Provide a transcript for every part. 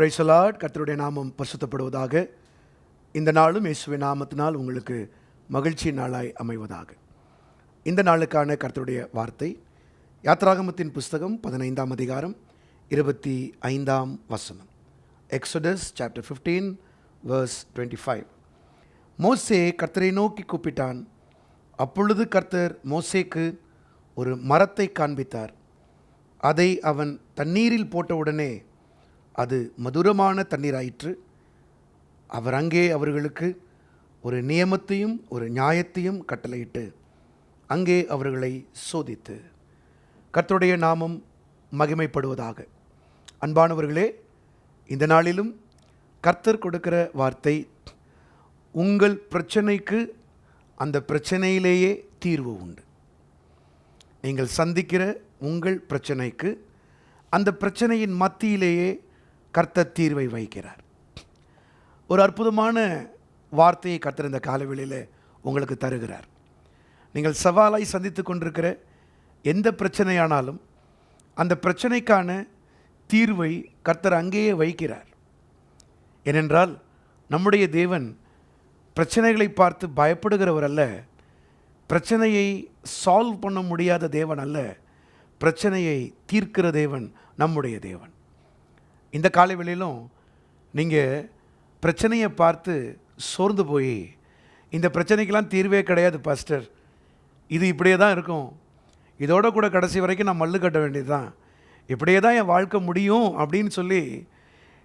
Praise the Lord. கர்த்தருடைய நாமம் பரிசுத்தப்படுவதாக. இந்த நாளும் இயேசுவின் நாமத்தினால் உங்களுக்கு மகிழ்ச்சி நாளாய் அமைவதாக. இந்த நாளுக்கான கர்த்தருடைய வார்த்தை யாத்ராகமத்தின் புஸ்தகம் 15ஆம் அதிகாரம் 25ஆம் வசனம். Exodus chapter 15 verse 25. மோசே கர்த்தரை நோக்கி கூப்பிட்டான். அப்பொழுது கர்த்தர் மோசேக்கு ஒரு மரத்தை காண்பித்தார். அதை அவன் தண்ணீரில் போட்டவுடனே அது மதுரமான தண்ணீராயிற்று. அவர் அங்கே அவர்களுக்கு ஒரு நியமத்தையும் ஒரு நியாயத்தையும் கட்டளையிட்டு அங்கே அவர்களை சோதித்து. கர்த்தருடைய நாமம் மகிமைப்படுவதாக. அன்பானவர்களே, இந்த நாளிலும் கர்த்தர் கொடுக்கிற வார்த்தை, உங்கள் பிரச்சனைக்கு அந்த பிரச்சனையிலேயே தீர்வு உண்டு. நீங்கள் சந்திக்கிற உங்கள் பிரச்சனைக்கு அந்த பிரச்சனையின் மத்தியிலேயே கர்த்தர் தீர்வை வைக்கிறார். ஒரு அற்புதமான வார்த்தையை கர்த்தர் இந்த காலவெளியில் உங்களுக்கு தருகிறார். நீங்கள் சவாலாய் சந்தித்து கொண்டிருக்கிற எந்த பிரச்சனையானாலும் அந்த பிரச்சனைக்கான தீர்வை கர்த்தர் அங்கேயே வைக்கிறார். ஏனென்றால் நம்முடைய தேவன் பிரச்சனைகளை பார்த்து பயப்படுகிறவர் அல்ல, பிரச்சனையை சால்வ் பண்ண முடியாத தேவன் அல்ல, பிரச்சனையை தீர்க்கிற தேவன் நம்முடைய தேவன். இந்த காலவெளியிலும் நீங்கள் பிரச்சனையை பார்த்து சோர்ந்து போய், இந்த பிரச்சனைக்கெல்லாம் தீர்வே கிடையாது பாஸ்டர், இது இப்படியே தான் இருக்கும், இதோட கூட கடைசி வரைக்கும் நான் மல்லு கட்ட வேண்டியது தான், இப்படியே தான் என் வாழ்க்கை முடியும் அப்படின்னு சொல்லி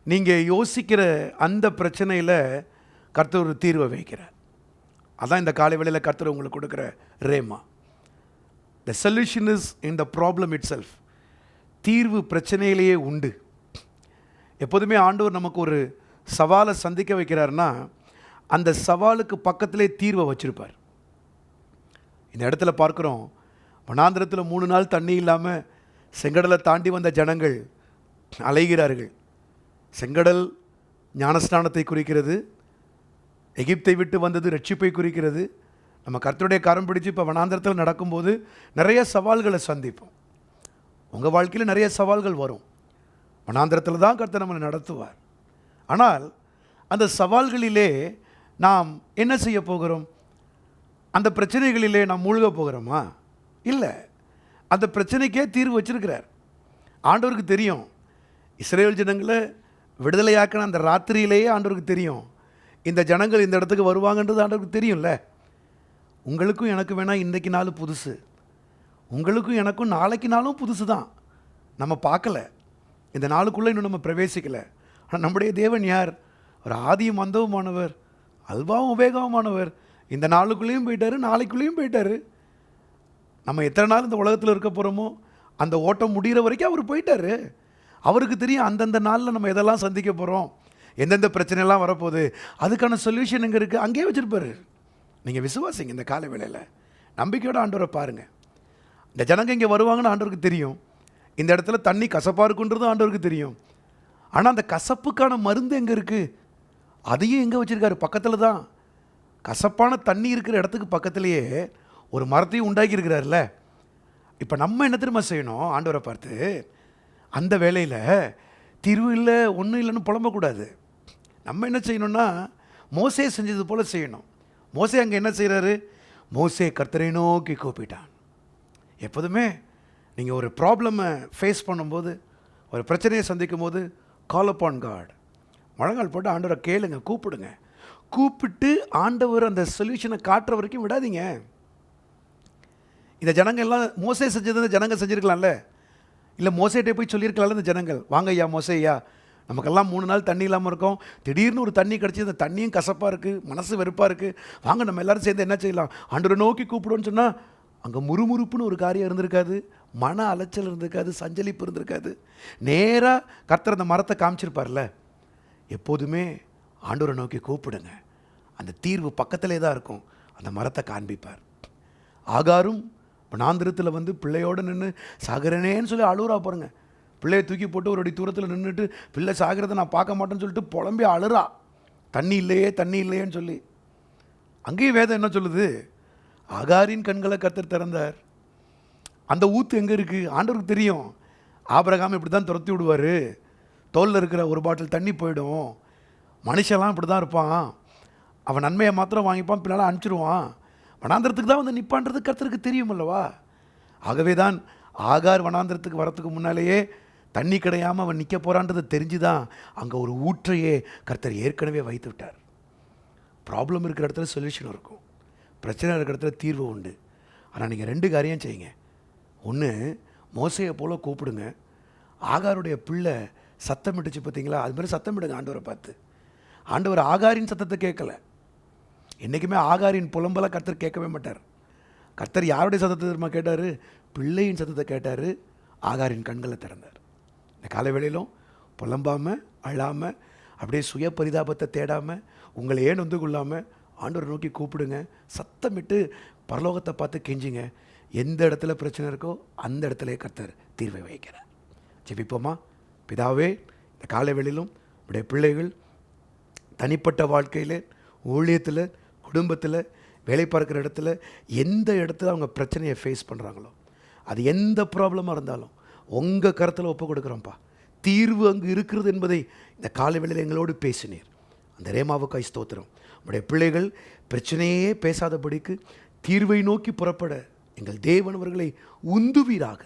நீங்கள் யோசிக்கிற அந்த பிரச்சனையில் கர்த்தர் ஒரு தீர்வை வைக்கிறார். அதான் இந்த காலவெளியில் கர்த்தர் உங்களுக்கு கொடுக்குற rhema. The solution is in the problem itself. தீர்வு பிரச்சனையிலேயே உண்டு. எப்போதுமே ஆண்டவர் நமக்கு ஒரு சவாலை சந்திக்க வைக்கிறார்னா அந்த சவாலுக்கு பக்கத்திலே தீர்வை வச்சுருப்பார். இந்த இடத்துல பார்க்குறோம், வனாந்திரத்தில் 3 நாள் தண்ணி இல்லாமல் செங்கடலை தாண்டி வந்த ஜனங்கள் அலைகிறார்கள். செங்கடல் ஞானஸ்நானத்தை குறிக்கிறது, எகிப்தை விட்டு வந்தது ரட்சிப்பை குறிக்கிறது. நம்ம கர்த்தருடைய கரம் பிடிச்சு இப்போ வனாந்திரத்தில் நடக்கும்போது நிறைய சவால்களை சந்திப்போம். உங்கள் வாழ்க்கையில் நிறைய சவால்கள் வரும். வனாந்திரத்தில் தான் கர்த்தர் நம்மளை நடத்துவார். ஆனால் அந்த சவால்களிலே நாம் என்ன செய்ய போகிறோம்? அந்த பிரச்சனைகளிலே நாம் மூழ்க போகிறோமா? இல்லை, அந்த பிரச்சனைக்கே தீர்வு வச்சிருக்கிறார். ஆண்டவருக்கு தெரியும், இஸ்ரேல் ஜனங்களை விடுதலையாக்கின அந்த ராத்திரியிலேயே ஆண்டவருக்கு தெரியும் இந்த ஜனங்கள் இந்த இடத்துக்கு வருவாங்கன்றது ஆண்டவருக்கு தெரியும்ல. உங்களுக்கும் எனக்கு வேணால் இன்றைக்கு நாள் புதுசு, உங்களுக்கும் எனக்கும் நாளைக்கு நாளும் புதுசு தான். நம்ம பார்க்கல, இந்த நாளுக்குள்ளே இன்னும் நம்ம பிரவேசிக்கலை. ஆனால் நம்முடைய தேவன் யார்? ஒரு ஆதியும் அந்தவுமானவர், அல்பாவும் உபேகமானவர். இந்த நாளுக்குள்ளேயும் போயிட்டார், நாளைக்குள்ளேயும் போயிட்டார். நம்ம எத்தனை நாள் இந்த உலகத்தில் இருக்க போகிறோமோ அந்த ஓட்டம் முடிகிற வரைக்கும் அவர் போயிட்டார். அவருக்கு தெரியும் அந்தந்த நாளில் நம்ம எதெல்லாம் சந்திக்க போகிறோம், எந்தெந்த பிரச்சனைலாம் வரப்போகுது, அதுக்கான சொல்யூஷன் எங்கே இருக்குது அங்கேயே வச்சுருப்பார். நீங்கள் விசுவாசிங்க. இந்த கால வேளையில் நம்பிக்கையோடு ஆண்டவரை பாருங்கள். இந்த ஜனங்க இங்கே வருவாங்கன்னு ஆண்டவருக்கு தெரியும், இந்த இடத்துல தண்ணி கசப்பாக இருக்குன்றது ஆண்டவருக்கு தெரியும். ஆனால் அந்த கசப்புக்கான மருந்து எங்கே இருக்குது? அதையும் எங்கே வச்சுருக்காரு? பக்கத்தில் தான். கசப்பான தண்ணி இருக்கிற இடத்துக்கு பக்கத்துலேயே ஒரு மரத்தையும் உண்டாக்கியிருக்கிறார்ல. இப்போ நம்ம என்ன திரும்ப செய்யணும்? ஆண்டவரை பார்த்து அந்த வேலையில் தீர்வு இல்லை ஒன்றும் இல்லைன்னு புலம்பக்கூடாது. நம்ம என்ன செய்யணும்னா மோசே செஞ்சது போல் செய்யணும். மோசே அங்கே என்ன செய்கிறாரு? மோசே கர்த்தரை நோக்கி கூப்பிட்டான். எப்போதுமே நீங்கள் ஒரு ப்ராப்ளமை ஃபேஸ் பண்ணும்போது, ஒரு பிரச்சனையை சந்திக்கும் போது கால் அப்பான் காட். முழங்கால் போட்டு ஆண்டவரை கேளுங்க, கூப்பிடுங்க. கூப்பிட்டு ஆண்டவர் அந்த சொல்யூஷனை காட்டுற வரைக்கும் விடாதீங்க. இந்த ஜனங்கள் எல்லாம் மோசே செஞ்சது இந்த ஜனங்கள் செஞ்சுருக்கலாம்ல, இல்லை மோசேட்டே போய் சொல்லியிருக்கலாம்ல இந்த ஜனங்கள், வாங்க ஐயா மோசே ஐயா, நமக்கெல்லாம் 3 நாள் தண்ணி இல்லாமல் இருக்கோம், திடீர்னு ஒரு தண்ணி கிடச்சி, அந்த தண்ணியும் கசப்பாக இருக்குது, மனசு வெறுப்பாக இருக்குது, வாங்க நம்ம எல்லோரும் சேர்ந்து என்ன செய்யலாம், ஆண்டவரை நோக்கி கூப்பிடுவோன்னு சொன்னால் அங்கே முறுமுறுப்புன்னு ஒரு காரியம் இருந்திருக்காது, மன அலைச்சல் இருந்திருக்காது, சஞ்சலிப்பு இருந்திருக்காது. நேராக கர்த்தர் அந்த மரத்தை காமிச்சிருப்பார்ல. எப்போதுமே ஆண்டவரை நோக்கி கூப்பிடுங்க, அந்த தீர்வு பக்கத்திலே தான் இருக்கும். அந்த மரத்தை காண்பிப்பார். ஆகாரும் வனாந்திரத்தில் வந்து பிள்ளையோடு நின்று சாகிறனேன்னு சொல்லி அழுவுறா பாருங்க. பிள்ளையை தூக்கி போட்டு ஒரு அடி தூரத்தில் நின்றுட்டு பிள்ளை சாகிறத நான் பார்க்க மாட்டேன்னு சொல்லிட்டு புலம்பி அழுறா, தண்ணி இல்லையே தண்ணி இல்லையேன்னு சொல்லி. அங்கேயும் வேதம் என்ன சொல்லுது? ஆகாரின் கண்களை கர்த்தர் திறந்தார். அந்த ஊத்து எங்கே இருக்குது? ஆண்டவருக்கு தெரியும். ஆபிரகாம் இப்படி தான் துரத்தி விடுவார், தோளில் இருக்கிற ஒரு பாட்டில் தண்ணி போயிடும். மனுஷன்லாம் இப்படி தான் இருப்பான். அவன் நன்மையை மாத்திரம் வாங்கிப்பான், பின்னால் அனுப்பிச்சிடுவான். வனாந்திரத்துக்கு தான் வந்து நிற்பான்றது கர்த்தருக்கு தெரியும் அல்லவா? ஆகவே தான் ஆகார் வனாந்திரத்துக்கு வரத்துக்கு முன்னாலேயே தண்ணி கிடையாமல் அவன் நிற்க போகிறான்றது தெரிஞ்சு தான் அங்கே ஒரு ஊற்றையே கர்த்தர் ஏற்கனவே வைத்து விட்டார். ப்ராப்ளம் இருக்கிற இடத்துல சொல்யூஷன் இருக்கும், பிரச்சனை இருக்கிற இடத்துல தீர்வு உண்டு. ஆனால் நீங்கள் 2 காரியம் செய்யுங்க. ஒன்று, மோசையை போல் கூப்பிடுங்க. ஆகாருடைய பிள்ளை சத்தமிட்டுச்சு பார்த்தீங்களா, அது மாதிரி சத்தமிடுங்க ஆண்டவரை பார்த்து. ஆண்டவர் ஆகாரின் சத்தத்தை கேட்கல. என்றைக்குமே ஆகாரின் புலம்பலை கர்த்தர் கேட்கவே மாட்டார். கர்த்தர் யாருடைய சத்தத்தை தெரியுமா கேட்டார்? பிள்ளையின் சத்தத்தை கேட்டார். ஆகாரின் கண்களை திறந்தார். இந்த காலை வேளையிலும் புலம்பாமல் அழாமல் அப்படியே சுய பரிதாபத்தை தேடாமல் உங்களை ஏன் வந்து கொள்ளாமல் ஆண்டவரை நோக்கி கூப்பிடுங்க. சத்தமிட்டு பரலோகத்தை பார்த்து கெஞ்சுங்க. எந்த இடத்துல பிரச்சனை இருக்கோ அந்த இடத்துல கர்த்தர் தீர்வை வைக்கிறார். ஜெபிப்போமா? பிதாவே, இந்த காலை வேளையிலும் உடைய பிள்ளைகள் தனிப்பட்ட வாழ்க்கையில், ஊழியத்தில், குடும்பத்தில், வேலை பார்க்குற இடத்துல, எந்த இடத்துல அவங்க பிரச்சனையை ஃபேஸ் பண்ணுறாங்களோ, அது எந்த ப்ராப்ளமாக இருந்தாலும் உங்கள் கருத்தில் ஒப்பு கொடுக்குறோம்ப்பா. தீர்வு அங்கு இருக்கிறது என்பதை இந்த காலை வேளையில் எங்களோடு பேசினீர். அந்த ரேமாவுக்காய் ஸ்தோத்திரம். உடைய பிள்ளைகள் பிரச்சனையே பேசாதபடிக்கு தீர்வை நோக்கி புறப்பட எங்கள் தேவன் அவர்களை உந்துவீராக.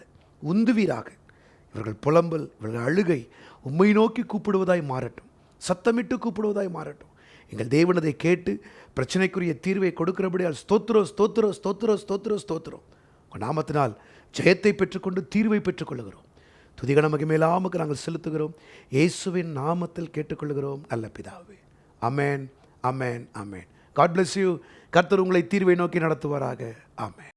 இவர்கள் புலம்பல், இவர்கள் அழுகை உம்மை நோக்கி கூப்பிடுவதாய் மாறட்டும், சத்தமிட்டு கூப்பிடுவதாய் மாறட்டும். எங்கள் தேவன் அதை கேட்டு பிரச்சனைக்குரிய தீர்வை கொடுக்கிறபடியால் ஸ்தோத்திரம், ஸ்தோத்திரம், ஸ்தோத்திரம், ஸ்தோத்திரம், ஸ்தோத்திரம். உங்கள் நாமத்தினால் ஜெயத்தை பெற்றுக்கொண்டு தீர்வை பெற்றுக்கொள்ளுகிறோம். துதிகன மகிமையில்லாமக்கு நாங்கள் செலுத்துகிறோம். இயேசுவின் நாமத்தில் கேட்டுக்கொள்ளுகிறோம் நல்ல பிதாவே. அமேன், அமேன், அமேன். God bless you. கர்த்தர் உங்களை தீர்வை நோக்கி நடத்துவாராக. ஆமேன்.